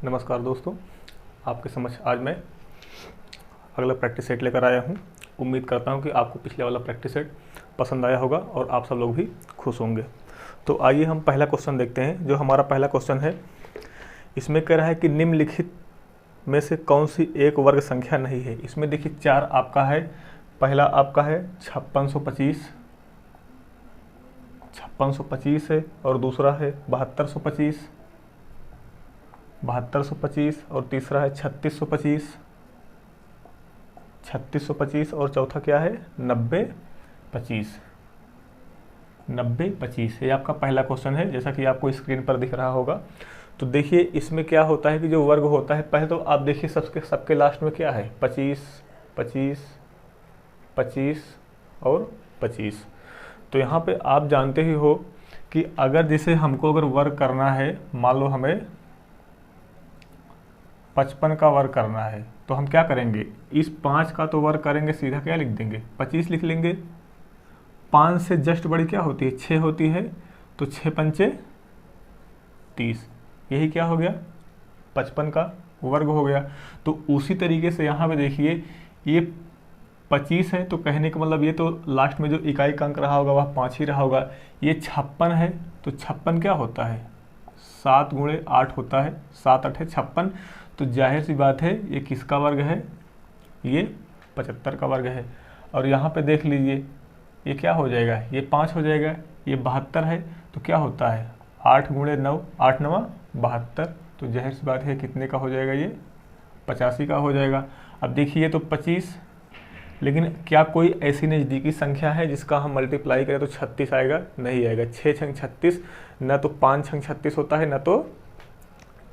नमस्कार दोस्तों, आपके समक्ष आज मैं अगला प्रैक्टिस सेट लेकर आया हूं। उम्मीद करता हूं कि आपको पिछले वाला प्रैक्टिस सेट पसंद आया होगा और आप सब लोग भी खुश होंगे। तो आइए हम पहला क्वेश्चन देखते हैं। जो हमारा पहला क्वेश्चन है, इसमें कह रहा है कि निम्नलिखित में से कौन सी एक वर्ग संख्या नहीं है। इसमें देखिए 4 आपका है। पहला आपका है 5625 है, और दूसरा है 7225 और तीसरा है 3625 और चौथा क्या है 9025। ये आपका पहला क्वेश्चन है, जैसा कि आपको स्क्रीन पर दिख रहा होगा। तो देखिए इसमें क्या होता है कि जो वर्ग होता है, पहले तो आप देखिए सबके लास्ट में क्या है 25, 25, 25 और 25। तो यहाँ पे आप जानते ही हो कि अगर जैसे हमको अगर वर्ग करना है, मान लो हमें 55 का वर्ग करना है, तो हम क्या करेंगे, इस 5 का तो वर्ग करेंगे, सीधा क्या लिख देंगे 25 लिख लेंगे। 5 से जस्ट बड़ी क्या होती है 6 होती है, तो 6 पंचे 30, यही क्या हो गया 55 का वर्ग हो गया। तो उसी तरीके से यहाँ पे देखिए ये 25 है, तो कहने का मतलब ये तो लास्ट में जो इकाई का अंक रहा होगा वह 5 ही रहा होगा। ये 56 है, तो 56 क्या होता है 7 गुणे 8 होता है, 7 8 56। तो जाहिर सी बात है ये किसका वर्ग है, ये 75 का वर्ग है। और यहाँ पे देख लीजिए ये क्या हो जाएगा, ये 5 हो जाएगा, ये 72 है, तो क्या होता है 8 गुणे 9, 8 9 72। तो जाहिर सी बात है कितने का हो जाएगा, ये 85 का हो जाएगा। अब देखिए तो 25, लेकिन क्या कोई ऐसी नज़दीकी संख्या है जिसका हम मल्टीप्लाई करें तो 36 आएगा? नहीं आएगा। 6 छंग 36, न तो 5 छंग 36 होता है, न तो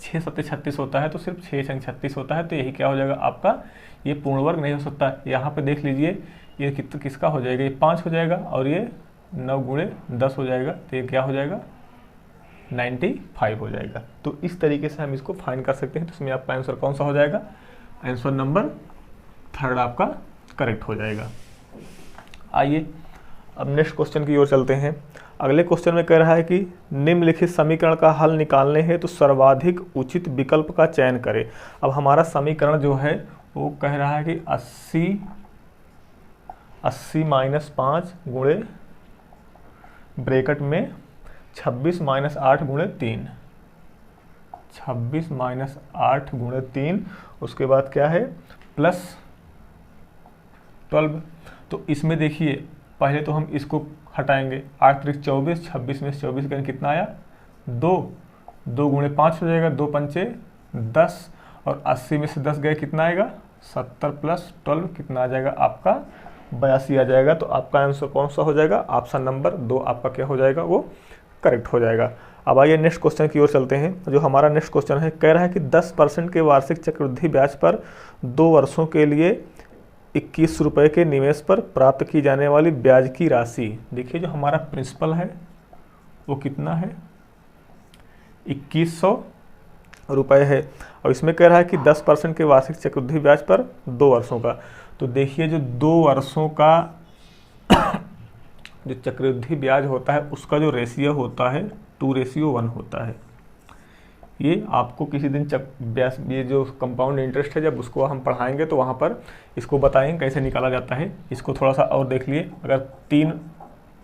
6 सत्ते 36 होता है, तो सिर्फ 6 छंग 36 होता है। तो यही क्या हो जाएगा आपका, ये पूर्ण वर्ग नहीं हो सकता। यहाँ पे देख लीजिए ये किसका हो जाएगा, ये 5 हो जाएगा, और ये 9 गुणे 10 हो जाएगा, तो ये क्या हो जाएगा 95 हो जाएगा। तो इस तरीके से हम इसको फाइंड कर सकते हैं। तो इसमें आपका आंसर कौन सा हो जाएगा, आंसर नंबर 3 आपका करेक्ट हो जाएगा। आइए अब नेक्स्ट क्वेश्चन की ओर चलते हैं। अगले क्वेश्चन में कह रहा है कि निम्नलिखित समीकरण का हल निकालने है तो सर्वाधिक उचित विकल्प का चयन करें। अब हमारा समीकरण जो है वो कह रहा है कि 80 माइनस 5 गुणे ब्रैकेट में 26 माइनस 8 गुणे 3, 26 माइनस 8 गुणे 3, उसके बाद क्या है प्लस 12। तो इसमें देखिए पहले तो हम इसको हटाएंगे, 8 त्रिक 24, 26 में से 24 का कितना आया 2, 2 गुणे 5 हो जाएगा, 2 पंचे 10, और 80 में से 10 गए कितना आएगा 70 प्लस 12 कितना आ जाएगा आपका 82 आ जाएगा। तो आपका आंसर कौन सा हो जाएगा, ऑप्शन नंबर 2 आपका क्या हो जाएगा, वो करेक्ट हो जाएगा। अब आइए नेक्स्ट क्वेश्चन की ओर चलते हैं। जो हमारा नेक्स्ट क्वेश्चन है, कह रहा है कि 10% के वार्षिक चक्रवृद्धि ब्याज पर 2 वर्षों के लिए 21 रुपये के निवेश पर प्राप्त की जाने वाली ब्याज की राशि। देखिए जो हमारा प्रिंसिपल है वो कितना है 2100 रुपये है, और इसमें कह रहा है कि 10% के वार्षिक चक्रवृद्धि ब्याज पर 2 वर्षों का। तो देखिए जो 2 वर्षों का जो चक्रवृद्धि ब्याज होता है उसका जो रेशियो होता है 2:1 होता है। ये आपको किसी दिन ब्याज, ये जो कंपाउंड इंटरेस्ट है, जब उसको हम पढ़ाएंगे तो वहाँ पर इसको बताएंगे कैसे निकाला जाता है। इसको थोड़ा सा और देख लिए, अगर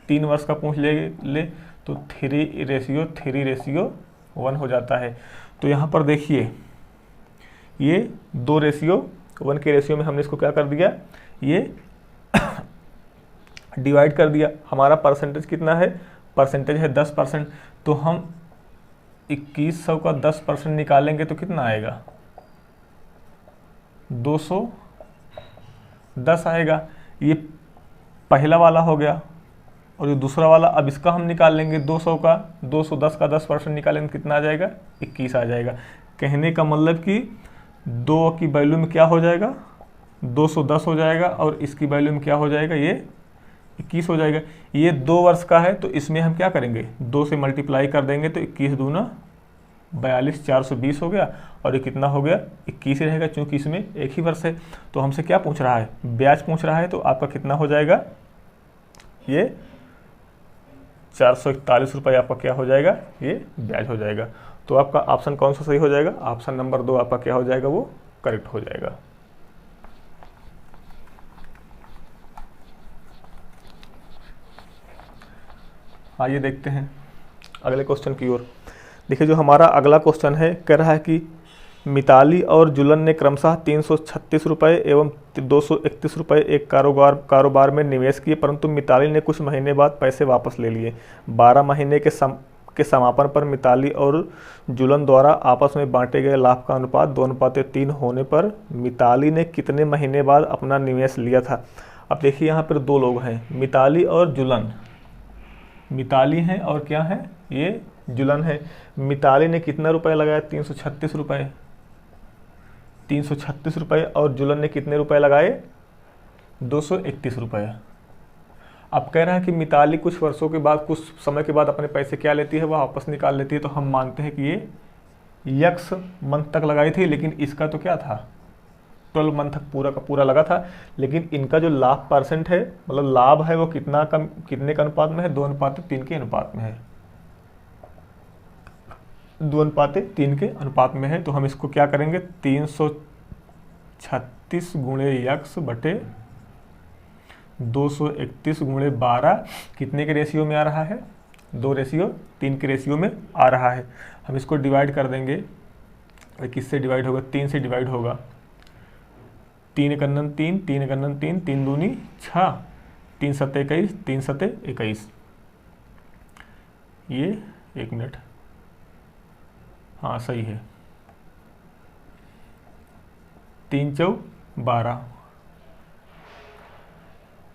3 वर्ष का पूछ ले तो 3:1 हो जाता है। तो यहाँ पर देखिए ये 2:1 के रेशियो में हमने इसको क्या कर दिया, ये डिवाइड कर दिया। हमारा परसेंटेज कितना है, परसेंटेज है 10%। तो हम 2100 का 10% निकालेंगे तो कितना आएगा 210 आएगा। ये पहला वाला हो गया, और ये दूसरा वाला, अब इसका हम निकाल लेंगे 210 का 10% निकालेंगे कितना आ जाएगा 21 आ जाएगा। कहने का मतलब कि 2 की वैल्यू में क्या हो जाएगा 210 हो जाएगा, और इसकी वैल्यू में क्या हो जाएगा ये 21 हो जाएगा। ये 2 वर्ष का है, तो इसमें हम क्या करेंगे 2 से मल्टीप्लाई कर देंगे, तो 21 दूना 42, 420 हो गया, और ये कितना हो गया 21 ही रहेगा, क्योंकि इसमें एक ही वर्ष है। तो हमसे क्या पूछ रहा है, ब्याज पूछ रहा है, तो आपका कितना हो जाएगा ये 441 रुपये आपका क्या हो जाएगा, ये ब्याज हो जाएगा। तो आपका ऑप्शन कौन सा सही हो जाएगा, ऑप्शन नंबर 2 आपका क्या हो जाएगा, वो करेक्ट हो जाएगा। आइए देखते हैं अगले क्वेश्चन की ओर। देखिए जो हमारा अगला क्वेश्चन है, कह रहा है कि मिताली और जुलन ने क्रमशः 336 रुपये एवं 231 रुपये एक कारोबार में निवेश किए, परंतु मिताली ने कुछ महीने बाद पैसे वापस ले लिए। 12 महीने के समापन पर मिताली और जुलन द्वारा आपस में बांटे गए लाभ का अनुपात 2:3 होने पर मिताली ने कितने महीने बाद अपना निवेश लिया था। अब देखिए यहाँ पर दो लोग हैं, मिताली और जुलन। मिताली हैं और क्या है, ये जुलन है। मिताली ने कितना रुपए लगाया, 336 रुपये, 336 रुपये, और जुलन ने कितने रुपए लगाए, 231 रुपये। अब कह रहा है कि मिताली कुछ वर्षों के बाद, कुछ समय के बाद अपने पैसे क्या लेती है, वह वापस निकाल लेती है। तो हम मानते हैं कि ये x मंथ तक लगाई थी, लेकिन इसका तो क्या था, 12 मंथ तक पूरा का पूरा लगा था। लेकिन इनका जो लाभ परसेंट है, मतलब लाभ है, वो कितने का अनुपात में है, 2:3 के अनुपात में है, 2:3 के अनुपात में है। तो हम इसको क्या करेंगे, 336 गुणे x बटे 231 गुणे 12 कितने के रेशियो में आ रहा है, 2:3 के रेशियो में आ रहा है। हम इसको डिवाइड कर देंगे, किससे डिवाइड होगा, 3 से डिवाइड होगा। 3 × 3, 3 × 3, 3 दूनी 6, 3 × 21, 3 × 21। ये 1 मिनट, हाँ सही है, 3 × 4 12।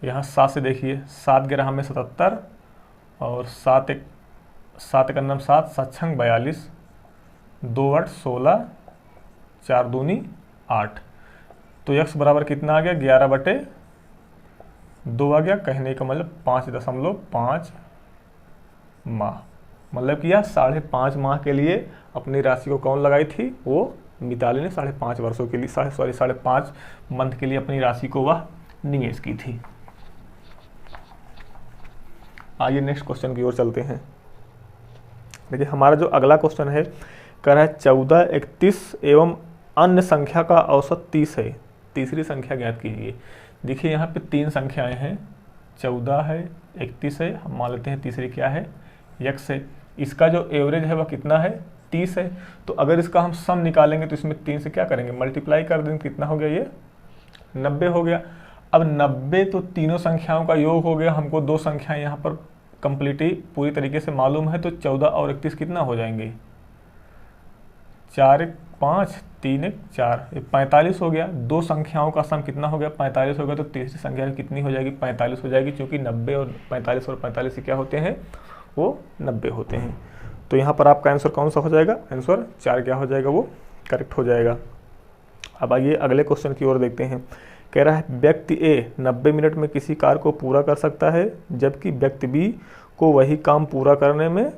यहाँ 7 से देखिए, 7 × हम 77 और 7 × 7, 7 7 42, 2 8 16, 4 दूनी 8। तो x बराबर कितना आ गया, 11/2 आ गया। कहने का मतलब 5.5 माह, मतलब कि यह 5.5 माह के लिए अपनी राशि को कौन लगाई थी, वो मिताली ने 5.5 वर्षों के लिए, 5.5 मंथ के लिए अपनी राशि को वह निवेश की थी। आइए नेक्स्ट क्वेश्चन की ओर चलते हैं। देखिए हमारा जो अगला क्वेश्चन है, कह रहा है 14, 31 एवं अन्य संख्या का औसत 30 है, तीसरी संख्या ज्ञात कीजिए। देखिए यहाँ पे 3 संख्याएं हैं, 14 है, 31 है, हम मान लेते हैं तीसरी क्या है, x है। इसका जो एवरेज है वह कितना है, 30 है। तो अगर इसका हम सम निकालेंगे तो इसमें 3 से क्या करेंगे, मल्टीप्लाई कर देंगे, कितना हो गया, ये 90 हो गया। अब 90 तो तीनों संख्याओं का योग हो गया। हमको 2 संख्याएं यहाँ पर कंप्लीटली पूरी तरीके से मालूम है, तो 14 और 31 कितना हो जाएंगे, 4 1 5, 3 1 4, 45 हो गया। 2 संख्याओं का सम कितना हो गया, 45 हो गया। तो तीसरी संख्या कितनी हो जाएगी, 45 हो जाएगी, क्योंकि 90 और 45 से क्या होते हैं, वो 90 होते हैं। तो यहाँ पर आपका आंसर कौन सा हो जाएगा, आंसर 4 क्या हो जाएगा, वो करेक्ट हो जाएगा। अब आइए अगले क्वेश्चन की ओर देखते हैं। कह रहा है व्यक्ति ए 90 मिनट में किसी कार्य को पूरा कर सकता है, जबकि व्यक्ति बी को वही काम पूरा करने में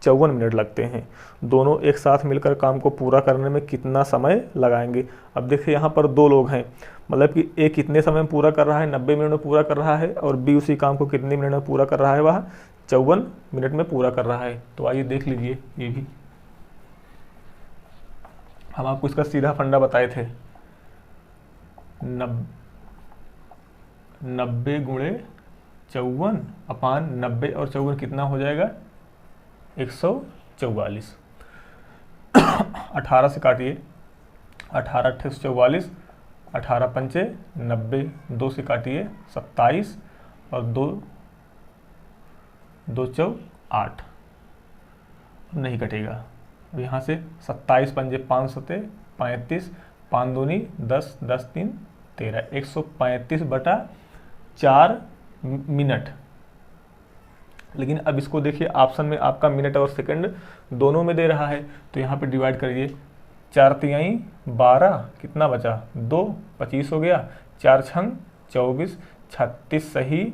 54 मिनट लगते हैं। दोनों एक साथ मिलकर काम को पूरा करने में कितना समय लगाएंगे। अब देखिए यहाँ पर 2 लोग हैं, मतलब कि ए कितने समय में पूरा कर रहा है, 90 मिनट में पूरा कर रहा है, और बी उसी काम को कितने मिनट में पूरा कर रहा है, वह 54 मिनट में पूरा कर रहा है। तो आइए देख लीजिए, ये भी हम आपको इसका सीधा फंडा बताए थे, 90 गुणे 54 अपान 90 और 54 कितना हो जाएगा, 144। 18 से काटिए, 18 × 44, 18 पंचे 90, 2 से काटिए 27 और 2 2 4 8, नहीं कटेगा। अब यहाँ से 27 पंजे 5 सते 35, 5 दूनी 10, 10 3 13, 135/4 मिनट। लेकिन अब इसको देखिए, ऑप्शन में आपका मिनट और सेकंड दोनों में दे रहा है, तो यहाँ पे डिवाइड करिए, 4 तिहाई 12, कितना बचा 2, 25 हो गया, 4 छंग 24, 36 सही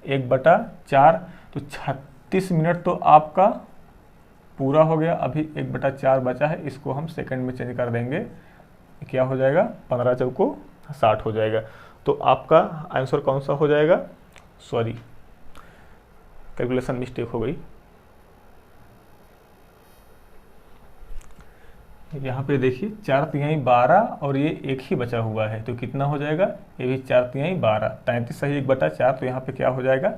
1/4, तो 36 मिनट तो आपका पूरा हो गया। अभी 1/4 बचा है, इसको हम सेकंड में चेंज कर देंगे, क्या हो जाएगा, 15 चौको 60 हो जाएगा। तो आपका आंसर कौन सा हो जाएगा, सॉरी कैलकुलेशन मिस्टेक हो गई। यहाँ पे देखिए 4×3 12 और ये एक ही बचा हुआ है, तो कितना हो जाएगा, ये भी 4×3 12, 33 सही 1/4, तो यहाँ पे क्या हो जाएगा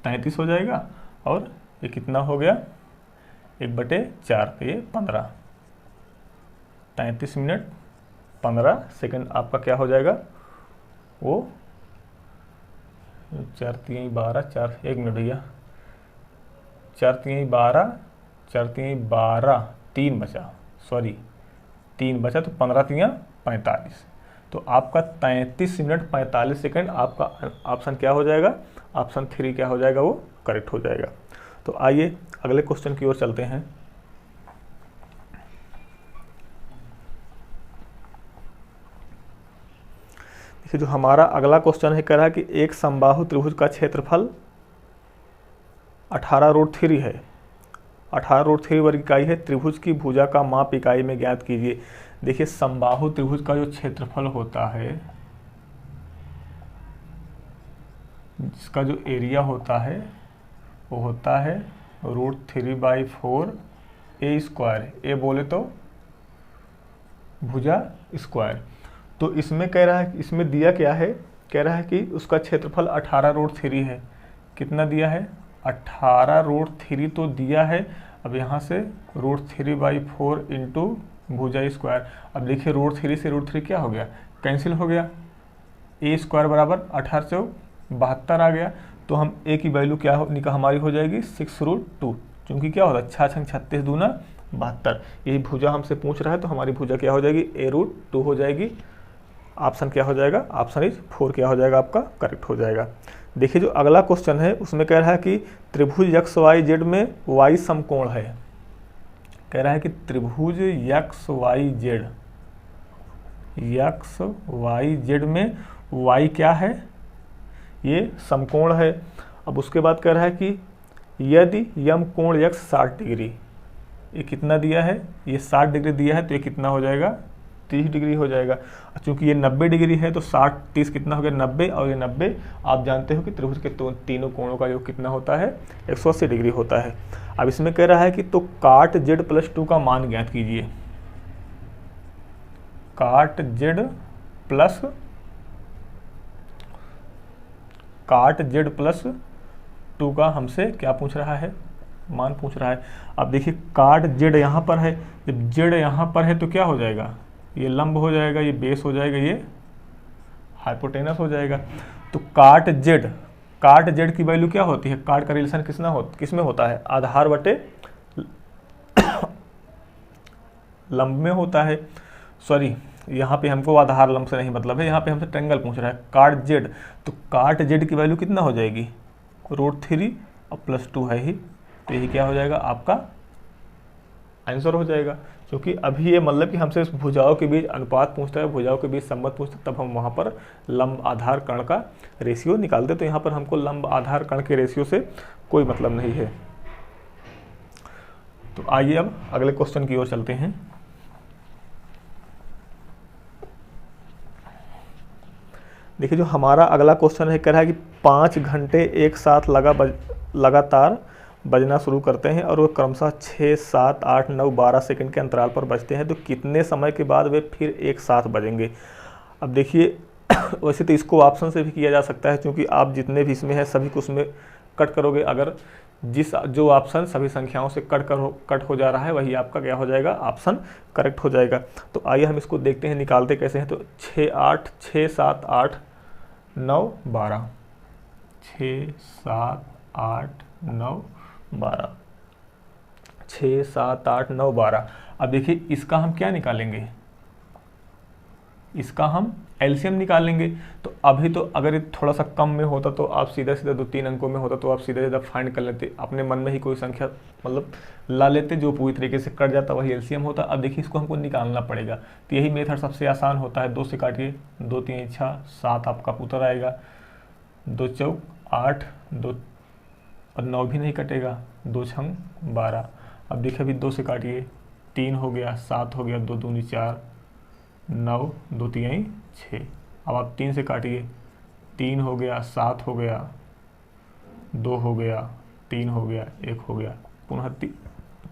33 हो जाएगा। और ये कितना हो गया 1/4, तो ये 15, 33 मिनट 15 सेकंड आपका क्या हो जाएगा, वो 4×3 12, 4 1 मिनट भैया, 4×3 12, 4×3 12, 3 बचा, सॉरी 3 बचा, तो 15×3 45, तो आपका 33 मिनट 45 सेकंड आपका ऑप्शन क्या हो जाएगा, ऑप्शन 3 क्या हो जाएगा, वो करेक्ट हो जाएगा। तो आइए अगले क्वेश्चन की ओर चलते हैं। देखिए जो हमारा अगला क्वेश्चन है, कह रहा है कि एक समबाहु त्रिभुज का क्षेत्रफल 18√3 है, 18√3 वर्ग इकाई है, त्रिभुज की भुजा का माप इकाई में ज्ञात कीजिए। देखिए समबाहु त्रिभुज का जो क्षेत्रफल होता है, जिसका जो एरिया होता है वो होता है √3/4 A², ए बोले तो भुजा स्क्वायर। तो इसमें कह रहा है, इसमें दिया क्या है, कह रहा है कि उसका क्षेत्रफल 18√3 है। कितना दिया है 18√3 तो दिया है। अब यहाँ से √3/4 इंटू भुजा स्क्वायर। अब देखिए √3 से √3 क्या हो गया, कैंसिल हो गया, A² बराबर 18×4 = 72 आ गया। तो हम A की वैल्यू क्या हमारी हो जाएगी 6√2, क्योंकि क्या होता है 6×6 36 दूना 72, यही भुजा हमसे पूछ रहा है, तो हमारी भुजा क्या हो जाएगी A√2 हो जाएगी। ऑप्शन क्या हो जाएगा, ऑप्शन इज 4 क्या हो जाएगा आपका, करेक्ट हो जाएगा। देखिए जो अगला क्वेश्चन है उसमें कह रहा है कि त्रिभुज XYZ में Y समकोण है। कह रहा है कि त्रिभुज XYZ में Y क्या है, ये समकोण है। अब उसके बाद कह रहा है कि यदि यम कोण X 60 डिग्री, ये कितना दिया है, ये 60 डिग्री दिया है, तो ये कितना हो जाएगा 30 डिग्री हो जाएगा। चूंकि ये 90 डिग्री है तो 60 30 कितना हो गया 90, और ये 90 आप जानते हो कि त्रिभुज के तीनों कोणों का योग कितना होता है 180 डिग्री होता है। अब इसमें कह रहा है कि तो काट Z+2 का मान ज्ञात कीजिए। काट Z+2 का हमसे क्या पूछ रहा है, मान पूछ रहा है। अब देखिए काट Z यहाँ पर है, जब Z यहाँ पर है तो क्या हो जाएगा, ये लंब हो जाएगा, ये बेस हो जाएगा, ये हाइपोटेनस हो जाएगा। तो काट Z की वैल्यू क्या होती है, काट का रिलेशन किस में होता है, आधार बटे लंब में होता है। सॉरी यहाँ पे हमको आधार लंब से नहीं मतलब है, यहाँ पे हमसे ट्रायंगल पूछ रहा है। काट Z, तो काट Z की वैल्यू कितना हो जाएगी √3 और +2 है ही, तो यही क्या हो जाएगा आपका आंसर हो जाएगा। क्योंकि अभी ये मतलब कि हमसे भुजाओं के बीच अनुपात पूछता है, भुजाओं के बीच संबंध पूछता है, तब हम वहाँ पर लंब आधार कर्ण का रेशियो निकालते, तो यहाँ पर हमको लंब आधार कर्ण के रेशियो से कोई मतलब नहीं है। तो आइए अब अगले क्वेश्चन की ओर चलते हैं। देखिए जो हमारा अगला क्वेश्चन है, कह रहा है कि 5 घंटे एक साथ लगातार बजना शुरू करते हैं और वो क्रमशः 6, 7, 8, 9, 12 सेकंड के अंतराल पर बजते हैं, तो कितने समय के बाद वे फिर एक साथ बजेंगे। अब देखिए वैसे तो इसको ऑप्शन से भी किया जा सकता है, क्योंकि आप जितने भी इसमें हैं सभी को उसमें कट करोगे, अगर जो ऑप्शन सभी संख्याओं से कट हो जा रहा है वही आपका क्या हो जाएगा, ऑप्शन करेक्ट हो जाएगा। तो आइए हम इसको देखते हैं निकालते कैसे हैं। तो 6, 7, 8, 9, 12, 6, 7, 8, 9, 12, 6, 7, 8, 9, 12। अब देखिए इसका हम क्या निकालेंगे, इसका हम एलसीएम निकालेंगे। तो अभी तो अगर ये थोड़ा सा कम में होता तो आप सीधा 2-3 अंकों में होता तो आप सीधा फाइंड कर लेते, अपने मन में ही कोई संख्या मतलब ला लेते जो पूरी तरीके से कट जाता, वही एलसीएम होता। अब देखिए इसको हमको निकालना पड़ेगा, तो यही मेथड सबसे आसान होता है। 2 से काटिए, 2 3 6 7 आपका उतर आएगा, 2 चौक 8, 2 और 9 भी नहीं कटेगा, 2 छंग 12। अब देखिए अभी 2 से काटिए, 3 हो गया, 7 हो गया, 2 दूनी 4, 9, 2 3 6। अब आप 3 से काटिए, 3 हो गया, 7 हो गया, 2 हो गया, 3 हो गया, 1 हो गया, पुनः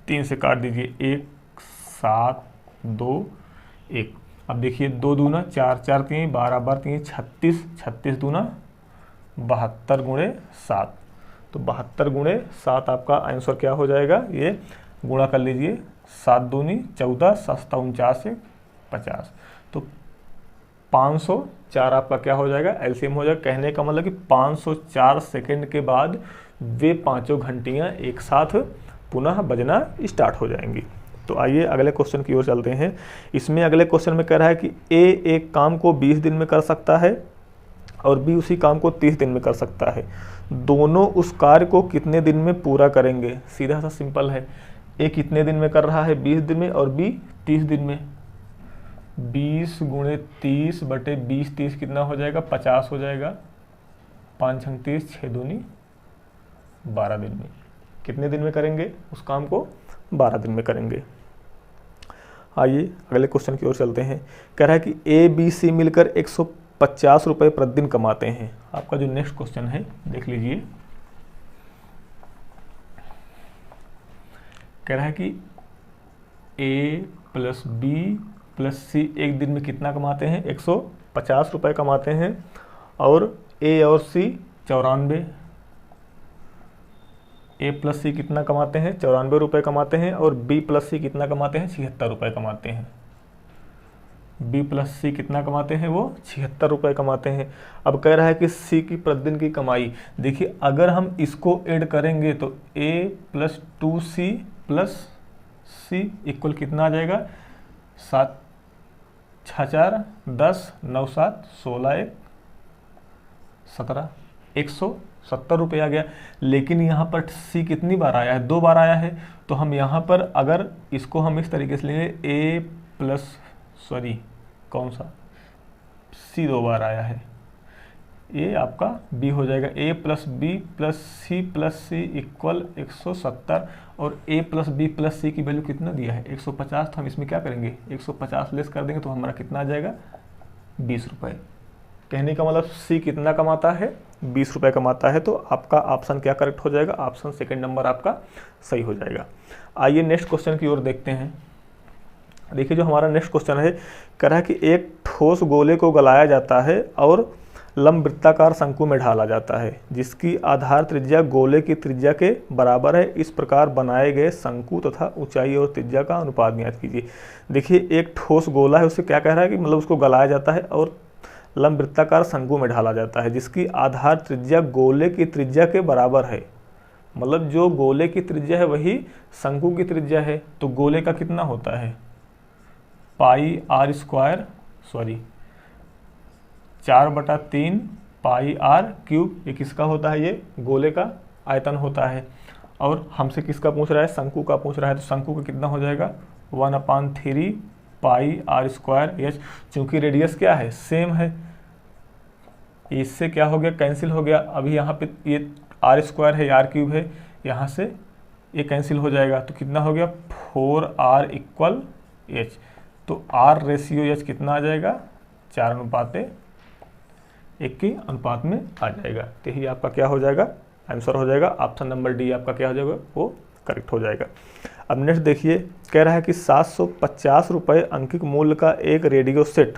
3 से काट दीजिए, 1 7 2 1। अब देखिए 2 दूना 4, 4 3 12 बार 3 36, 36 दूना 72 गुणे 7। तो 72 गुणे 7 आपका आंसर क्या हो जाएगा, ये गुणा कर लीजिए, 7 दूनी 14, 7 49 50। तो 504 आपका क्या हो जाएगा, एलसीएम हो जाएगा। कहने का मतलब कि 504 सेकंड के बाद वे पांचों घंटियां एक साथ पुनः बजना स्टार्ट हो जाएंगी। तो आइए अगले क्वेश्चन की ओर चलते हैं। इसमें अगले क्वेश्चन में कह रहा है कि ए एक काम को 20 दिन में कर सकता है और बी उसी काम को 30 दिन में कर सकता है। दोनों उस कार्य को कितने दिन में पूरा करेंगे। सीधा सा सिंपल है, ए कितने दिन में कर रहा है, 20 दिन में, और बी 30 दिन में। 20 गुणे 30 बटे 20, 30 कितना हो जाएगा, 50 हो जाएगा। 5 छंग 30, 6 दूनी 12 दिन में। कितने दिन में करेंगे उस काम को, 12 दिन में करेंगे। आइए अगले क्वेश्चन की ओर चलते हैं। कह रहा है कि ए बी सी मिलकर 150 रुपये प्रतिदिन कमाते हैं। आपका जो नेक्स्ट क्वेश्चन है देख लीजिए। कह रहा है कि ए प्लस बी प्लस सी एक दिन में कितना कमाते हैं, 150 रुपये कमाते हैं, और ए और सी 94। ए प्लस सी कितना कमाते हैं, 94 रुपये कमाते हैं, और बी प्लस सी कितना कमाते हैं, 76 रुपये कमाते हैं। बी प्लस सी कितना कमाते हैं, वो 76 रुपये कमाते हैं। अब कह रहा है कि सी की प्रतिदिन की कमाई। देखिए अगर हम इसको ऐड करेंगे तो ए प्लस 2C प्लस सी इक्वल कितना आ जाएगा, 7 6 4 10 9 7 16 1 17, 170 रुपये आ गया। लेकिन यहाँ पर सी कितनी बार आया है, 2 बार आया है। तो हम यहाँ पर अगर इसको हम इस तरीके से लेंगे, ए प्लस सॉरी कौन सा, सी 2 बार आया है, ये आपका बी हो जाएगा। ए प्लस बी प्लस सी इक्वल 170, और ए प्लस बी प्लस सी की वैल्यू कितना दिया है, 150। तो हम इसमें क्या करेंगे, 150 लेस कर देंगे तो हमारा कितना आ जाएगा, 20 रुपये। कहने का मतलब सी कितना कमाता है, 20 रुपये कमाता है। तो आपका ऑप्शन क्या करेक्ट हो जाएगा, ऑप्शन सेकंड नंबर आपका सही हो जाएगा। आइए नेक्स्ट क्वेश्चन की ओर देखते हैं। देखिए जो हमारा नेक्स्ट क्वेश्चन है, कह रहा है कि एक ठोस गोले को गलाया जाता है और लंबवृत्ताकार शंकु में ढाला जाता है, जिसकी आधार त्रिज्या गोले की त्रिज्या के बराबर है। इस प्रकार बनाए गए शंकु तथा ऊंचाई और त्रिज्या का अनुपात ज्ञात कीजिए। देखिए एक ठोस गोला है, उससे क्या कह रहा है कि मतलब उसको गलाया जाता है और लंबवृत्ताकार शंकु में ढाला जाता है, जिसकी आधार त्रिज्या गोले की त्रिज्या के बराबर है। मतलब जो गोले की त्रिज्या है वही शंकु की त्रिज्या है। तो गोले का कितना होता है, pi r square, sorry 4/3 pi r cube. ये किसका होता है, ये गोले का आयतन होता है। और हमसे किसका पूछ रहा है, शंकु का पूछ रहा है। तो शंकु का कितना हो जाएगा, 1/3 पाई आर स्क्वायर एच। चूंकि रेडियस क्या है, सेम है, इससे क्या हो गया, कैंसिल हो गया। अभी यहाँ पे ये आर स्क्वायर है, आर क्यूब है, यहाँ से ये कैंसिल हो जाएगा। तो कितना हो गया, 4r इक्वल एच। तो आर रेशियो एच कितना आ जाएगा, 4:1 के अनुपात में आ जाएगा। तो यही आपका क्या हो जाएगा, आंसर हो जाएगा। ऑप्शन नंबर डी आपका क्या हो जाएगा, वो करेक्ट हो जाएगा। अब नेक्स्ट देखिए, कह रहा है कि 750 रुपये अंकित मूल्य का एक रेडियो सेट,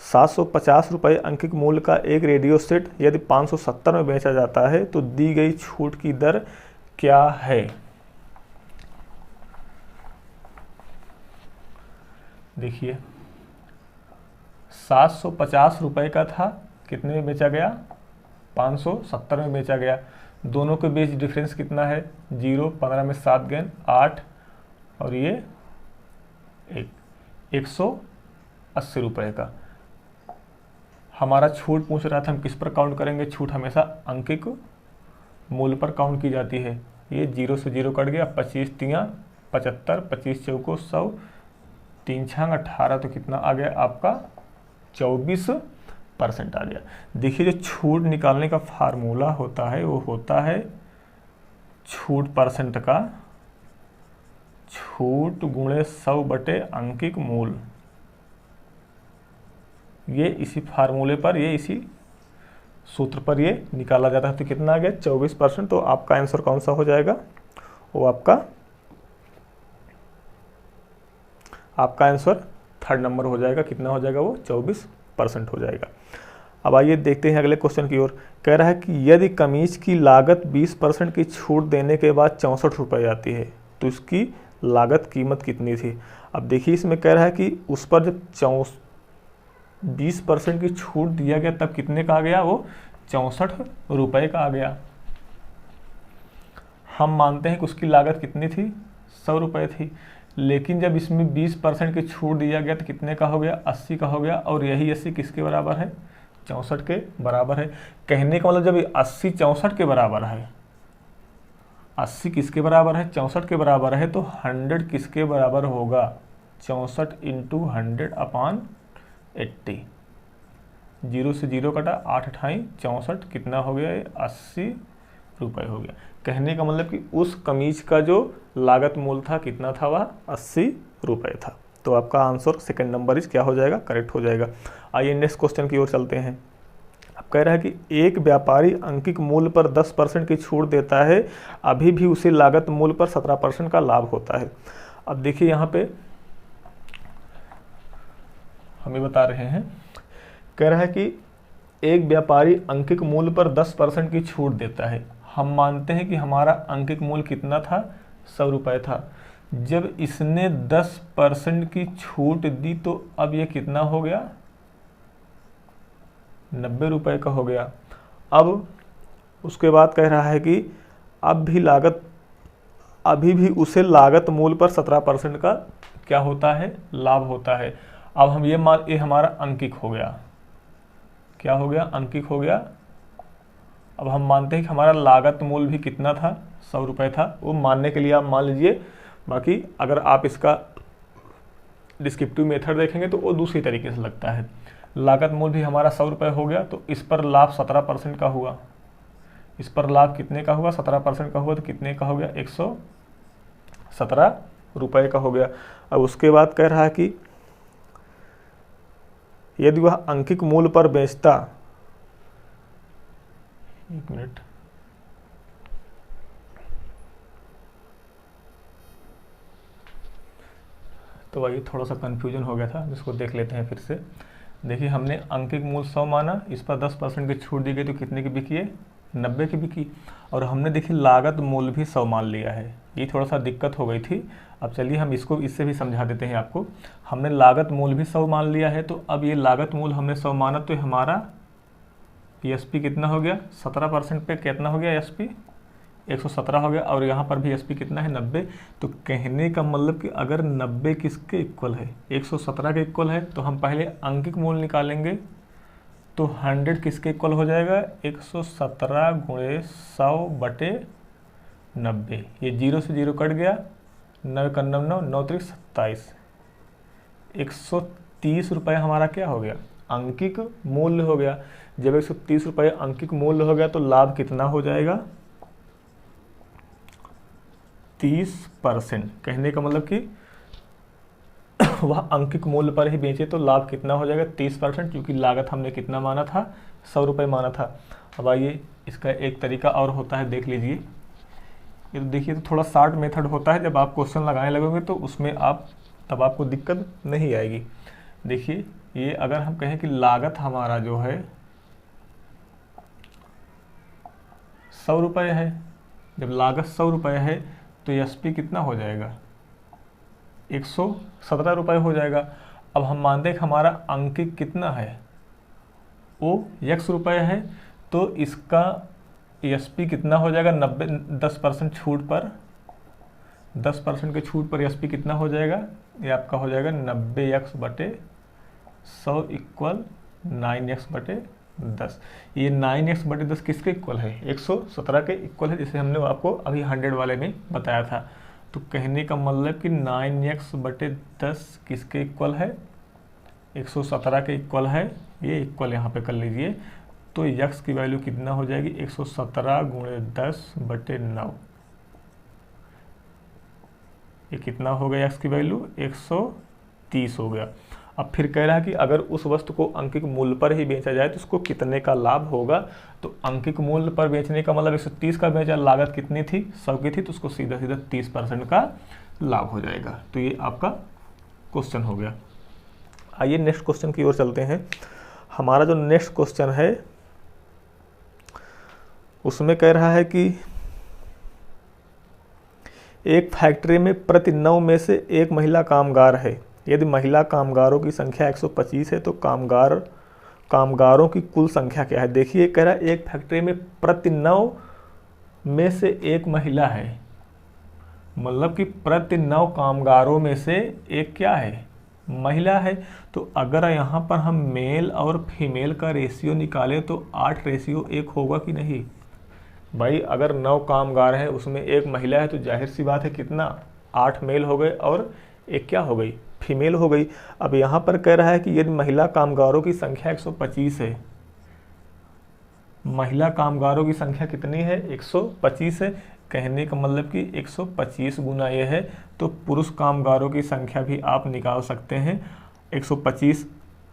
750 रुपये अंकित मूल्य का एक रेडियो सेट यदि 570 में बेचा जाता है तो दी गई छूट की दर क्या है। देखिए 750 रुपये का था, कितने में बेचा गया, 570 में बेचा गया। दोनों के बीच डिफरेंस कितना है, 0, 15 में 7 गए 8, और ये 180 रुपये का। हमारा छूट पूछ रहा था, हम किस पर काउंट करेंगे, छूट हमेशा अंकित मूल्य पर काउंट की जाती है। ये 0 से 0 कट गया, 25 तियाँ 75, 25 चौको 100, 3 छंग 18, तो कितना आ गया आपका 24% आ गया। देखिए जो छूट निकालने का फार्मूला होता है वो होता है छूट परसेंट का, छूट गुणे 100 बटे अंकित मूल्य। ये इसी फार्मूले पर, ये इसी सूत्र पर ये निकाला जाता है। तो कितना आ गया 24%। तो आपका आंसर कौन सा हो जाएगा, वो आपका आंसर थर्ड नंबर हो जाएगा। कितना हो जाएगा वो 24% हो जाएगा। अब आइए देखते हैं अगले क्वेश्चन की ओर। कह रहा है कि यदि कमीज की लागत 20% की छूट देने के बाद 64 रुपये आती है तो इसकी लागत कीमत कितनी थी। अब देखिए इसमें कह रहा है कि उस पर जब 20% की छूट दिया गया तब कितने का आ गया, वो 64 रुपये का आ गया। हम मानते हैं कि उसकी लागत कितनी थी, 100 रुपये थी, लेकिन जब इसमें 20% की छूट दिया गया तो कितने का हो गया, 80 का हो गया। और यही 80 किसके बराबर है, 64 के बराबर है। कहने का मतलब जब 80 64 के बराबर है, 80 किसके बराबर है, 64 के बराबर है, तो 100 किसके बराबर होगा, 64 इंटू 100/80। 0 से 0 कटा, 8 अठाई 64, कितना हो गया, 80 रुपये हो गया। कहने का मतलब कि उस कमीज का जो लागत मूल्य था कितना था, वह 80 रुपये था। तो आपका आंसर सेकंड नंबर इस क्या हो जाएगा, करेक्ट हो जाएगा। आइए नेक्स्ट क्वेश्चन की ओर चलते हैं। अब कह रहा है कि एक व्यापारी अंकित मूल्य पर 10% की छूट देता है, अभी भी उसे लागत मूल्य पर 17% का लाभ होता है। अब देखिए यहाँ पे हमें बता रहे हैं, कह रहा है कि एक व्यापारी अंकित मूल्य पर 10% की छूट देता है। हम मानते हैं कि हमारा अंकित मूल्य कितना था, 100 रुपये था। जब इसने 10% की छूट दी तो अब ये कितना हो गया, 90 रुपये का हो गया। अब उसके बाद कह रहा है कि अभी भी उसे लागत मूल्य पर 17% का क्या होता है, लाभ होता है। अब हम ये हमारा अंकित हो गया, क्या हो गया, अंकित हो गया। अब हम मानते हैं कि हमारा लागत मूल्य भी कितना था, 100 रुपये था। वो मानने के लिए आप मान लीजिए, बाकी अगर आप इसका डिस्क्रिप्टिव मेथड देखेंगे तो वो दूसरी तरीके से लगता है। लागत मूल्य भी हमारा 100 रुपये हो गया, तो इस पर लाभ 17% का हुआ। इस पर लाभ कितने का हुआ, 17% का हुआ, तो कितने का हो गया, 117 रुपये का हो गया। अब उसके बाद कह रहा है कि यदि वह अंकित मूल्य पर बेचता, एक मिनट, तो वही थोड़ा सा कंफ्यूजन हो गया था, जिसको देख लेते हैं फिर से। देखिए हमने अंकित मूल्य 100 माना, इस पर 10% की छूट दी गई तो कितने की बिकी है, 90 की बिकी। और हमने देखिए लागत मूल्य भी 100 मान लिया है, ये थोड़ा सा दिक्कत हो गई थी। अब चलिए हम इसको इससे भी समझा देते हैं आपको। हमने लागत मूल्य भी 100 मान लिया है, तो अब ये लागत मूल्य हमने 100 माना, तो हमारा एसपी कितना हो गया, 17% पे कितना हो गया एसपी, 117 हो गया। और यहाँ पर भी एसपी कितना है, 90। तो कहने का मतलब कि अगर 90 किसके इक्वल है, 117 के इक्वल है, तो हम पहले अंकित मूल्य निकालेंगे। तो 100 किसके इक्वल हो जाएगा, 117 गुणे 100/90। ये 0 से 0 कट गया, 9 का 9 9 9 3 27, 130 रुपये हमारा क्या हो गया, अंकित मूल्य हो गया। जब 130 रुपये अंकित मूल्य हो गया तो लाभ कितना हो जाएगा, 30%। कहने का मतलब कि वह अंकित मूल्य पर ही बेचे तो लाभ कितना हो जाएगा, 30%, क्योंकि लागत हमने कितना माना था, 100 रुपये माना था। अब आइए इसका एक तरीका और होता है, देख लीजिए। ये तो देखिए, तो थोड़ा शॉर्ट मेथड होता है, जब आप क्वेश्चन लगाने लगोगे तो उसमें तब आपको दिक्कत नहीं आएगी। देखिए ये अगर हम कहें कि लागत हमारा जो है 100 रुपये है, जब लागत 100 रुपये है तो एसपी कितना हो जाएगा, 117 रुपये हो जाएगा। अब हम मानते हैं कि हमारा अंकित कितना है, वो x रुपये है, तो इसका एसपी कितना हो जाएगा, 90, 10% छूट पर, 10% के छूट पर एसपी कितना हो जाएगा, ये आपका हो जाएगा 90x/100 इक्वल 9x/10। ये 9x/10 किसके इक्वल है, 117 के इक्वल है, जिसे हमने आपको अभी 100 वाले में बताया था। तो कहने का मतलब कि 9x/10 किसके इक्वल है, 117 के इक्वल है। ये इक्वल यहाँ पे कर लीजिए, तो x की वैल्यू कितना हो जाएगी, 117 गुणे 10/9। ये कितना हो गया, x की वैल्यू 130 हो गया। अब फिर कह रहा है कि अगर उस वस्तु को अंकित मूल्य पर ही बेचा जाए तो उसको कितने का लाभ होगा। तो अंकित मूल्य पर बेचने का मतलब 130 का बेचा, लागत कितनी थी 100 की थी, तो उसको सीधा सीधा 30% का लाभ हो जाएगा। तो ये आपका क्वेश्चन हो गया। आइए नेक्स्ट क्वेश्चन की ओर चलते हैं। हमारा जो नेक्स्ट क्वेश्चन है उसमें कह रहा है कि एक फैक्ट्री में प्रति 9 में से एक महिला कामगार है। यदि महिला कामगारों की संख्या 125 है तो कामगारों की कुल संख्या क्या है। देखिए कह रहा है एक फैक्ट्री में प्रति 9 में से एक महिला है, मतलब कि प्रति 9 कामगारों में से एक क्या है, महिला है। तो अगर यहाँ पर हम मेल और फीमेल का रेशियो निकालें तो 8:1 होगा कि नहीं भाई। अगर 9 कामगार हैं उसमें एक महिला है तो जाहिर सी बात है कितना 8 मेल हो गए और एक क्या हो गई, फीमेल हो गई। अब यहाँ पर कह रहा है कि यदि महिला कामगारों की संख्या 125 है, महिला कामगारों की संख्या कितनी है 125 है, कहने का मतलब कि 125 गुना ये है। तो पुरुष कामगारों की संख्या भी आप निकाल सकते हैं। 125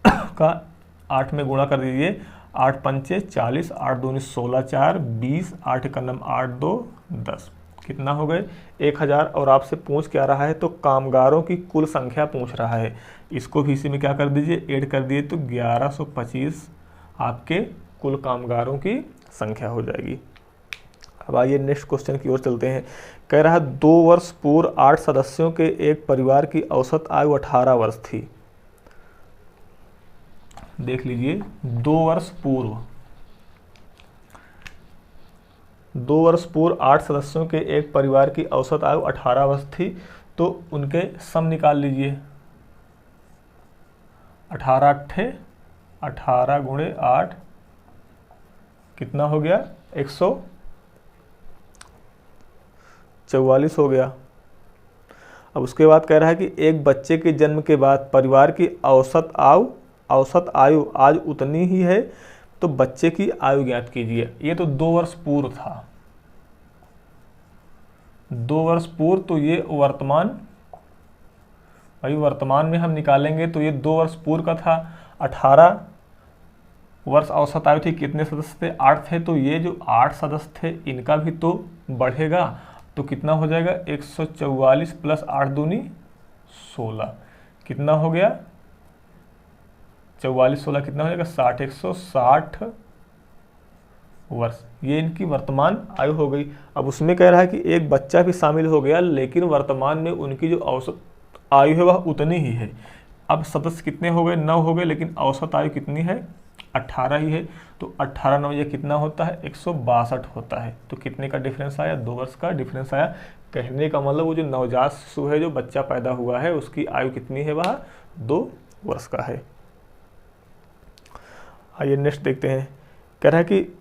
का 8 में गुणा कर दीजिए, 8 पंचे 40, 8 दूनी 16, 4 20, 8 एक नम 8 2 10, कितना हो गए 1000। और आपसे पूछ क्या रहा है, तो कामगारों की कुल संख्या पूछ रहा है। इसको भी इसी में क्या कर दीजिए, ऐड कर दिए, तो 1125 आपके कुल कामगारों की संख्या हो जाएगी। अब आइए नेक्स्ट क्वेश्चन की ओर चलते हैं। कह रहा है 2 वर्ष पूर्व 8 सदस्यों के एक परिवार की औसत आयु 18 वर्ष थी। देख लीजिए 2 वर्ष पूर्व 8 सदस्यों के एक परिवार की औसत आयु 18 वर्ष थी। तो उनके सम निकाल लीजिए। 18 गुणे 8 कितना हो गया 144 हो गया। अब उसके बाद कह रहा है कि एक बच्चे के जन्म के बाद परिवार की औसत आयु आज उतनी ही है, तो बच्चे की आयु ज्ञात कीजिए। ये तो 2 वर्ष पूर्व था, 2 वर्ष पूर्व, तो ये वर्तमान में हम निकालेंगे तो ये 2 वर्ष पूर्व का था। 18 वर्ष औसत आयु थी, कितने सदस्य थे 8 थे, तो ये जो 8 सदस्य थे इनका भी तो बढ़ेगा, तो कितना हो जाएगा 144 प्लस 8 दूनी 16, कितना हो गया 44 16 कितना हो जाएगा 60, 160 वर्ष, ये इनकी वर्तमान आयु हो गई। अब उसमें कह रहा है कि एक बच्चा भी शामिल हो गया, लेकिन वर्तमान में उनकी जो औसत आयु है वह उतनी ही है। अब सदस्य कितने हो गए 9 हो गए, लेकिन औसत आयु कितनी है 18 ही है। तो 18 9 ये कितना होता है 162 होता है। तो कितने का डिफरेंस आया 2 वर्ष का डिफरेंस आया। कहने का मतलब वो जो नवजात शिशु है, जो बच्चा पैदा हुआ है, उसकी आयु कितनी है वह 2 वर्ष का है। आइए नेक्स्ट देखते हैं। कह रहा है कि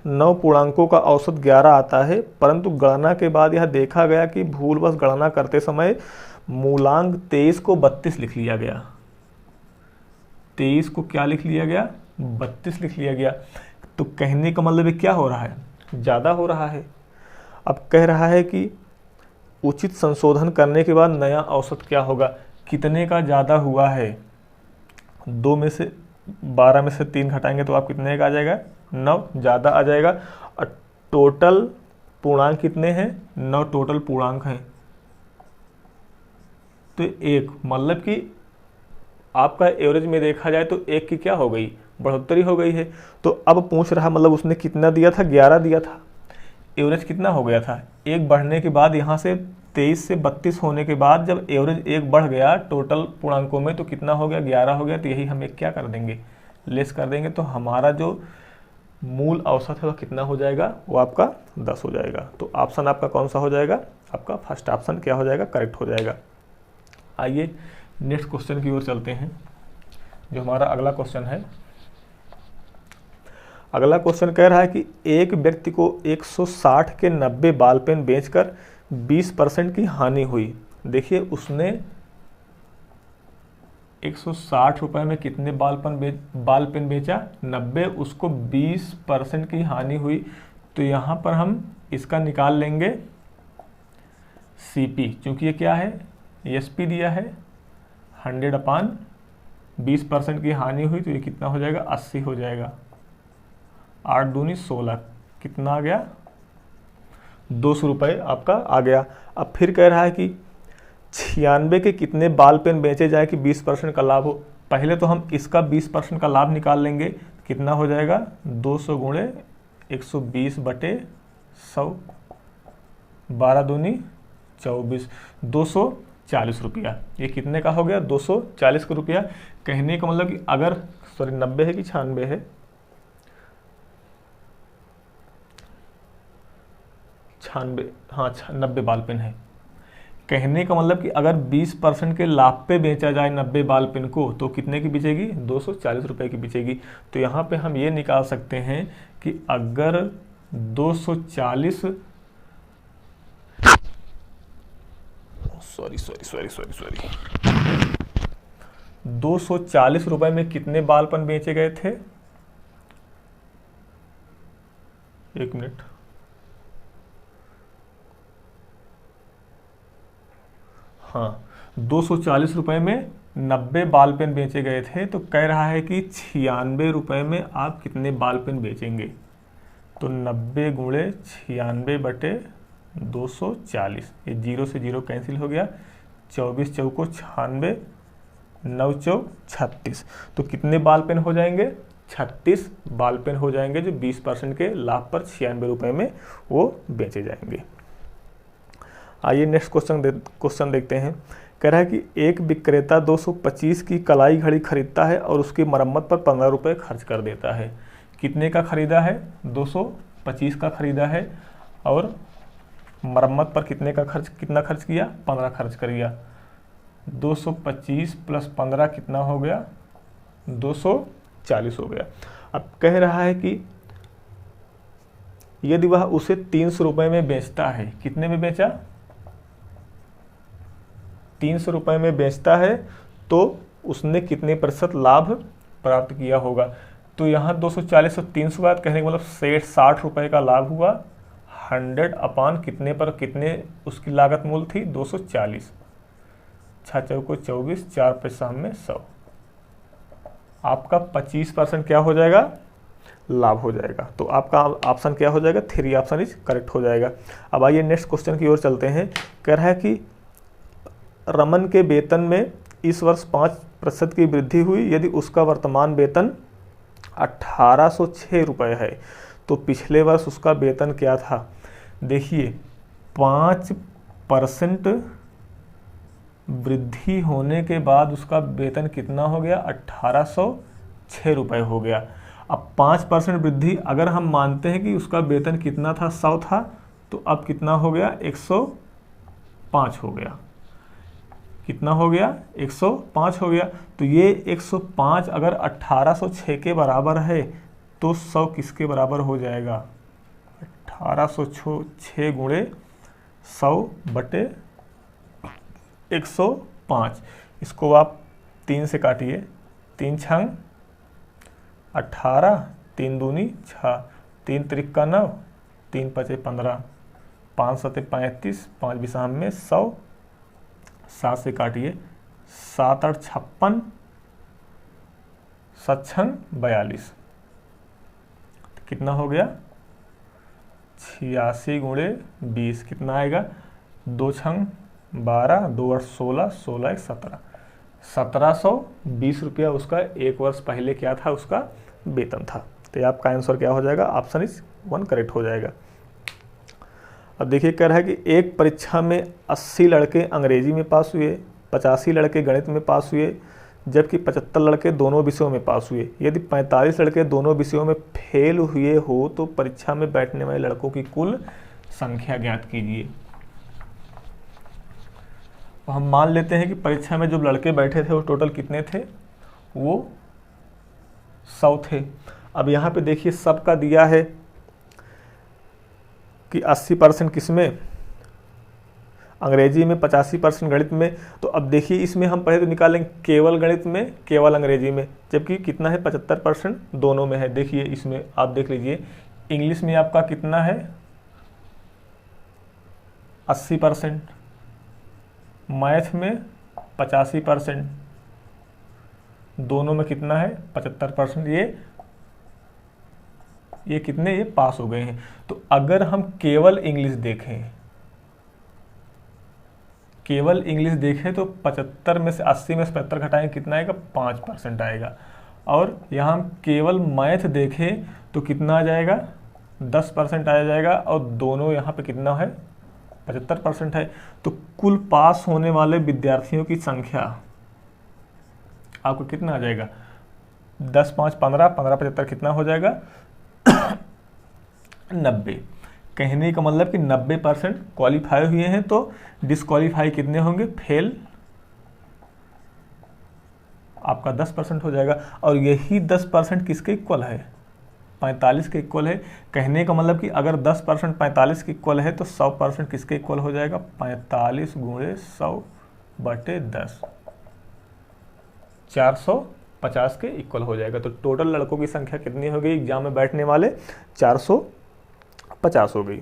9 पूर्णांकों का औसत 11 आता है, परंतु गणना के बाद यह देखा गया कि भूलवश गणना करते समय मूलांक 23 को 32 लिख लिया गया। 23 को क्या लिख लिया गया 32 लिख लिया गया। तो कहने का मतलब क्या हो रहा है, ज़्यादा हो रहा है। अब कह रहा है कि उचित संशोधन करने के बाद नया औसत क्या होगा, कितने का ज़्यादा हुआ है। 2 में से 12 में से 3 घटाएंगे तो आप कितने का आ जाएगा 9 ज़्यादा आ जाएगा। और टोटल पूर्णांक कितने हैं 9 टोटल पूर्णांक हैं। तो 1 मतलब कि आपका एवरेज में देखा जाए तो 1 की क्या हो गई बढ़ोतरी हो गई है। तो अब पूछ रहा मतलब उसने कितना दिया था 11 दिया था, एवरेज कितना हो गया था 1 बढ़ने के बाद, यहाँ से 23 से 32 होने के बाद जब एवरेज 1 बढ़ गया टोटल पूर्णांकों में तो कितना हो गया 11 हो गया। तो यही हम एक क्या कर देंगे लेस कर देंगे, तो हमारा जो मूल औसत है वह कितना हो जाएगा वो आपका 10 हो जाएगा। तो ऑप्शन आपका कौन सा हो जाएगा, आपका फर्स्ट ऑप्शन क्या हो जाएगा करेक्ट हो जाएगा। आइए नेक्स्ट क्वेश्चन की ओर चलते हैं। जो हमारा अगला क्वेश्चन है, अगला क्वेश्चन कह रहा है कि एक व्यक्ति को 160 के 90 बाल पेन बेचकर 20% की हानि हुई। देखिए उसने 160 रुपए में कितने बाल पेन बेचा 90, उसको 20% की हानि हुई। तो यहाँ पर हम इसका निकाल लेंगे CP, क्योंकि ये क्या है SP दिया है 100/20, 20% की हानि हुई तो ये कितना हो जाएगा, 80 हो जाएगा। 8 दूनी 16, कितना आ गया, 200 रुपये आपका आ गया। अब फिर कह रहा है कि 96 के कितने बाल पेन बेचे जाए कि 20% का लाभ हो। पहले तो हम इसका 20% का लाभ निकाल लेंगे, कितना हो जाएगा, 200 गुणे 120 बटे 100, 12 दूनी 24, 240 रुपया। ये कितने का हो गया, 240 का रुपया। कहने का मतलब कि अगर, सॉरी 90 है कि 96 है, 96, हाँ 90 बाल पेन है। कहने का मतलब कि अगर 20% के लाभ पे बेचा जाए 90 बाल पेन को तो कितने की बिचेगी, 240 रुपये की बिचेगी। तो यहाँ पे हम ये निकाल सकते हैं कि अगर 240, सॉरी 240 रुपये में कितने बाल पेन बेचे गए थे, एक मिनट, हाँ 240 रुपये में 90 बाल पेन बेचे गए थे। तो कह रहा है कि 96 रुपये में आप कितने बाल पेन बेचेंगे। तो 90 गुणे 96 बटे 240, ये 0 से 0 कैंसिल हो गया, 24 चौको 96, 9 चौक 36। तो कितने बाल पेन हो जाएंगे, 36 बाल पेन हो जाएंगे जो 20% के लाभ पर 96 रुपये में वो बेचे जाएंगे। आइए नेक्स्ट क्वेश्चन देखते हैं। कह रहा है कि एक विक्रेता 225 की कलाई घड़ी खरीदता है और उसकी मरम्मत पर 15 रुपये खर्च कर देता है। कितने का खरीदा है, 225 का खरीदा है और मरम्मत पर कितना खर्च किया, 15 खर्च कर दिया। 225 प्लस 15 कितना हो गया, 240 हो गया। अब कह रहा है कि यदि वह उसे 300 रुपये में बेचता है, कितने में बेचा, 300 रुपये में बेचता है, तो उसने कितने प्रतिशत लाभ प्राप्त किया होगा। तो यहाँ 240 और 300 बात कहने का मतलब 60 रुपये का लाभ हुआ। 100 अपान कितने पर कितने उसकी लागत मूल थी, 240, 6 चौको 24, 4 पैसा में 100, आपका 25% क्या हो जाएगा, लाभ हो जाएगा। तो आपका ऑप्शन क्या हो जाएगा, 3 ऑप्शन इज करेक्ट हो जाएगा। अब आइए नेक्स्ट क्वेश्चन की ओर चलते हैं। कह रहा है कि रमन के वेतन में इस वर्ष 5% की वृद्धि हुई यदि उसका वर्तमान वेतन 1806 रुपये है तो पिछले वर्ष उसका वेतन क्या था। देखिए 5% वृद्धि होने के बाद उसका वेतन कितना हो गया, 1806 रुपये हो गया। अब 5% वृद्धि अगर हम मानते हैं कि उसका वेतन कितना था, 100 था, तो अब कितना हो गया, 105 हो गया। कितना हो गया, 105 हो गया। तो ये 105 अगर 1806 के बराबर है तो 100 किसके बराबर हो जाएगा, 1806 गुणे 100 बटे 105। इसको आप 3 से काटिए, 3 छंग 18, 3 दूनी 6, 3 त्रिक्का 9, 3 पचे 15, 5 सते 35, 5 विषाम में 100, 7 से काटिए, 7 8 56, 7 छंग 42, कितना हो गया, 86 गुणे 20, कितना आएगा, 2 छंग 12, 2 8 16, 16 1 17, 1720 रुपया उसका एक वर्ष पहले क्या था, उसका वेतन था। तो आपका आंसर क्या हो जाएगा, ऑप्शन इज 1 करेक्ट हो जाएगा। अब देखिए कह रहा है कि एक परीक्षा में 80 लड़के अंग्रेजी में पास हुए, 85 लड़के गणित में पास हुए, जबकि 75 लड़के दोनों विषयों में पास हुए। यदि 45 लड़के दोनों विषयों में फेल हुए हो तो परीक्षा में बैठने वाले लड़कों की कुल संख्या ज्ञात कीजिए। तो हम मान लेते हैं कि परीक्षा में जो लड़के बैठे थे वो टोटल कितने थे, वो 100 थे। अब यहाँ पे देखिए सबका दिया है कि 80% किसमें, अंग्रेजी में, 85% गणित में। तो अब देखिए इसमें हम पहले तो निकालेंगे केवल गणित में, केवल अंग्रेजी में, जबकि कितना है, 75% दोनों में है। देखिए इसमें आप देख लीजिए, इंग्लिश में आपका कितना है, 80%, मैथ में 85%, दोनों में कितना है 75%, ये कितने, ये पास हो गए हैं। तो अगर हम केवल इंग्लिश देखें तो 75 में से 80 में से 75 घटाएंगे कितना आएगा, 5% आएगा। और यहाँ हम केवल मैथ देखें तो कितना आ जाएगा, 10% आ जाएगा। और दोनों यहाँ पे कितना है, 75% है। तो कुल पास होने वाले विद्यार्थियों की संख्या आपको कितना आ जाएगा, 10 5 15, 15 75 कितना हो जाएगा 90। कहने का मतलब कि 90% क्वालिफाई हुए हैं, तो डिसक्वालीफाई कितने होंगे, फेल आपका 10% हो जाएगा। और यही 10% किसके इक्वल है, 45 के इक्वल है। कहने का मतलब कि अगर 10% 45 के इक्वल है तो 100% किसके इक्वल हो जाएगा, 45 गुणे 100/10, 450 के इक्वल हो जाएगा। तो टोटल लड़कों की संख्या कितनी हो गई एग्जाम में बैठने वाले, 450 हो गई।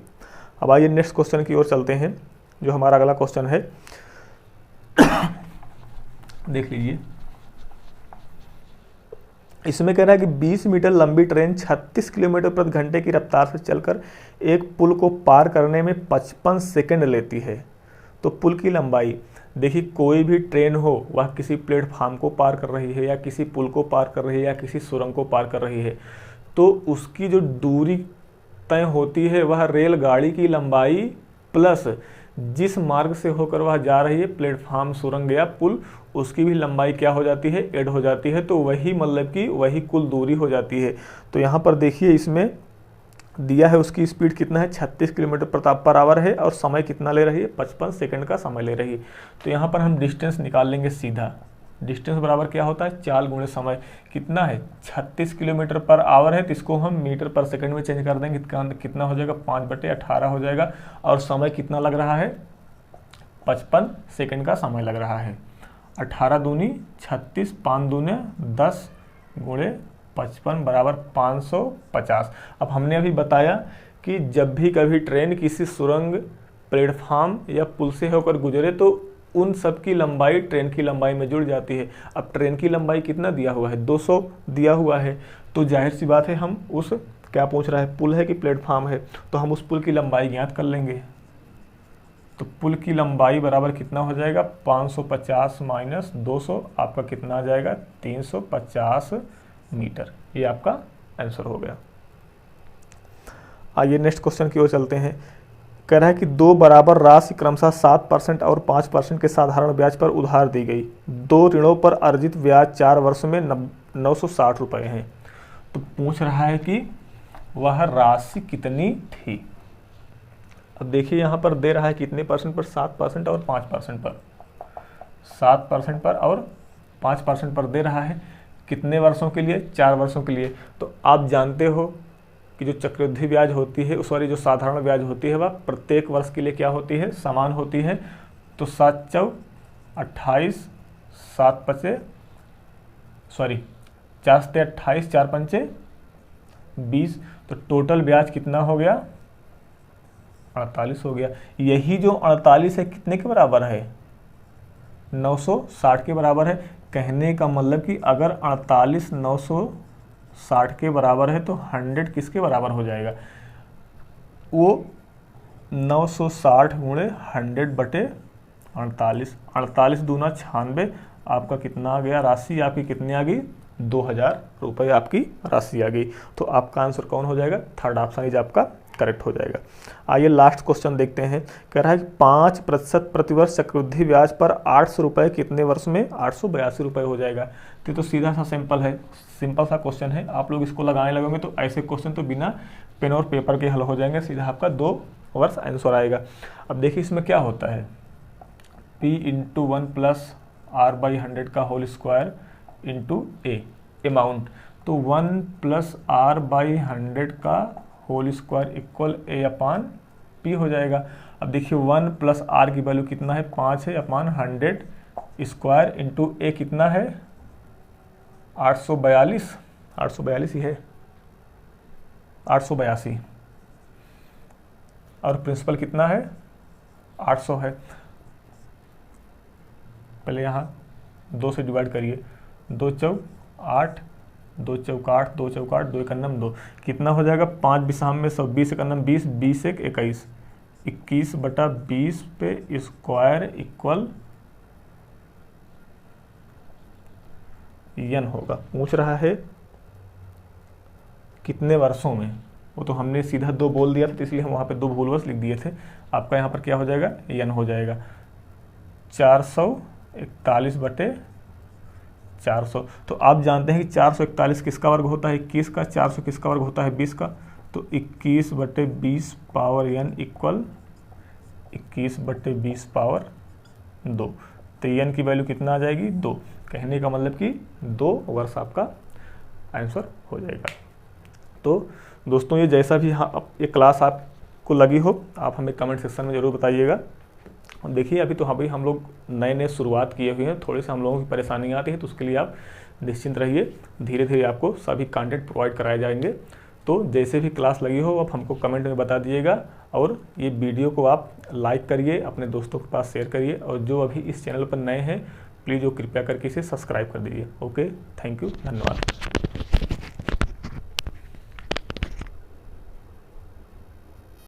अब आइए नेक्स्ट क्वेश्चन की ओर चलते हैं, जो हमारा अगला क्वेश्चन है। देख लीजिए, इसमें कह रहा है कि 20 मीटर लंबी ट्रेन 36 किलोमीटर प्रति घंटे की रफ्तार से चलकर एक पुल को पार करने में 55 सेकंड लेती है। तो पुल की लंबाई, देखिए कोई भी ट्रेन हो वह किसी प्लेटफार्म को पार कर रही है या किसी पुल को पार कर रही है या किसी सुरंग को पार कर रही है, तो उसकी जो दूरी तय होती है वह रेलगाड़ी की लंबाई प्लस जिस मार्ग से होकर वह जा रही है, प्लेटफार्म, सुरंग या पुल, उसकी भी लंबाई क्या हो जाती है, ऐड हो जाती है। तो वही मतलब कि वही कुल दूरी हो जाती है। तो यहाँ पर देखिए इसमें दिया है उसकी स्पीड कितना है, 36 किलोमीटर पर आवर है और समय कितना ले रही है, 55 सेकंड का समय ले रही है। तो यहाँ पर हम डिस्टेंस निकाल लेंगे सीधा। डिस्टेंस बराबर क्या होता है, चाल गुणे समय। कितना है, 36 किलोमीटर पर आवर है, तो इसको हम मीटर पर सेकंड में चेंज कर देंगे, कितना हो जाएगा, 5/18 हो जाएगा। और समय कितना लग रहा है, 55 सेकंड का समय लग रहा है। 18 दूनी 36, 5 दूने 10 गुणे 55 बराबर 550। अब हमने अभी बताया कि जब भी कभी ट्रेन किसी सुरंग, प्लेटफार्म या पुल से होकर गुजरे तो उन सब की लंबाई ट्रेन की लंबाई में जुड़ जाती है। अब ट्रेन की लंबाई कितना दिया हुआ है, 200 दिया हुआ है, तो जाहिर सी बात है हम उस, क्या पूछ रहा है, पुल है कि प्लेटफार्म है, तो हम उस पुल की लंबाई ज्ञात कर लेंगे। तो पुल की लंबाई बराबर कितना हो जाएगा, 550 माइनस 200, आपका कितना आ जाएगा, 350 मीटर। ये आपका आंसर हो गया। आइए नेक्स्ट क्वेश्चन की ओर चलते हैं। कह रहा है कि दो बराबर राशि क्रमशः 7% और 5% के साधारण ब्याज पर उधार दी गई। दो ऋणों पर अर्जित ब्याज 4 वर्ष में 960 रुपये हैं। तो पूछ रहा है कि वह राशि कितनी थी। अब देखिए यहाँ पर दे रहा है कितने परसेंट पर, 7% और 5% पर, 7% पर और 5% पर दे रहा है। कितने वर्षों के लिए, 4 वर्षों के लिए। तो आप जानते हो कि जो चक्रवृद्धि ब्याज होती है, सॉरी जो साधारण ब्याज होती है, वह प्रत्येक वर्ष के लिए क्या होती है, समान होती है। तो 7 चौ 28, 7 पचे, सॉरी 4 से 28, 4 पंचे 20। तो टोटल ब्याज कितना हो गया, 48 हो गया। यही जो 48 है कितने के बराबर है, 960 के बराबर है। कहने का मतलब कि अगर 48 960 के बराबर है तो 100 किसके बराबर हो जाएगा, वो 960 गुणे 100/48। 48 दूना 96, आपका कितना आ गया, राशि आपकी कितनी आ गई, 2000 रुपये आपकी राशि आ गई। तो आपका आंसर कौन हो जाएगा, थर्ड ऑप्शन इज आपका करेक्ट हो जाएगा। आइए लास्ट क्वेश्चन देखते हैं। कह रहा है कि 5% प्रतिवर्ष चक्रवृद्धि ब्याज पर 800 रुपये कितने वर्ष में, 882 रुपये हो जाएगा। तो सीधा सा सिंपल है, सिंपल सा क्वेश्चन है। आप लोग इसको लगाने लगोगे तो ऐसे क्वेश्चन तो बिना पेन और पेपर के हल हो जाएंगे, सीधा आपका 2 वर्ष आंसर आएगा। अब देखिए इसमें क्या होता है, P × 1 + R/100 का होल स्क्वायर इंटू ए अमाउंट। तो 1 + R/100 का होल स्क्वायर इक्वल A/P हो जाएगा। अब देखिए 1 + R की वैल्यू कितना है, 5 है, अपॉन 100 स्क्वायर इंटू ए कितना है, 842 ही है, 882। और प्रिंसिपल कितना है, 800 है। पहले यहाँ 2 से डिवाइड करिए, 2 चौक 8, 2 चौक 8, 2 चौक 8, 2 एकन्नम 2, कितना हो जाएगा 5 बिसाम में 100, 20 एकन्नम 20, 20 एक 21, 21/20 पे स्क्वायर इक्वल n होगा। पूछ रहा है कितने वर्षों में, वो तो हमने सीधा 2 बोल दिया था, तो इसलिए हम वहाँ पे 2 भूलवश लिख दिए थे। आपका यहाँ पर क्या हो जाएगा, n हो जाएगा 441/400। तो आप जानते हैं कि 441 किसका वर्ग होता है, 21 का, 400 किसका वर्ग होता है, 20 का, तो 21/20 पावर n इक्वल 21/20 पावर 2। तो n की वैल्यू कितना आ जाएगी, 2। कहने का मतलब कि 2 वर्ष आपका आंसर हो जाएगा। तो दोस्तों ये जैसा भी ये क्लास आपको लगी हो, आप हमें कमेंट सेक्शन में ज़रूर बताइएगा। और देखिए अभी तो अभी हम लोग नए शुरुआत किए हुए हैं, थोड़े से हम लोगों की परेशानी आती है, तो उसके लिए आप निश्चिंत रहिए, धीरे धीरे आपको सभी कंटेंट प्रोवाइड कराए जाएंगे। तो जैसे भी क्लास लगी हो आप हमको कमेंट में बता दीजिएगा, और ये वीडियो को आप लाइक करिए, अपने दोस्तों के पास शेयर करिए, और जो अभी इस चैनल पर नए हैं प्लीज़ वो कृपया करके इसे सब्सक्राइब कर दीजिए। ओके, थैंक यू, धन्यवाद।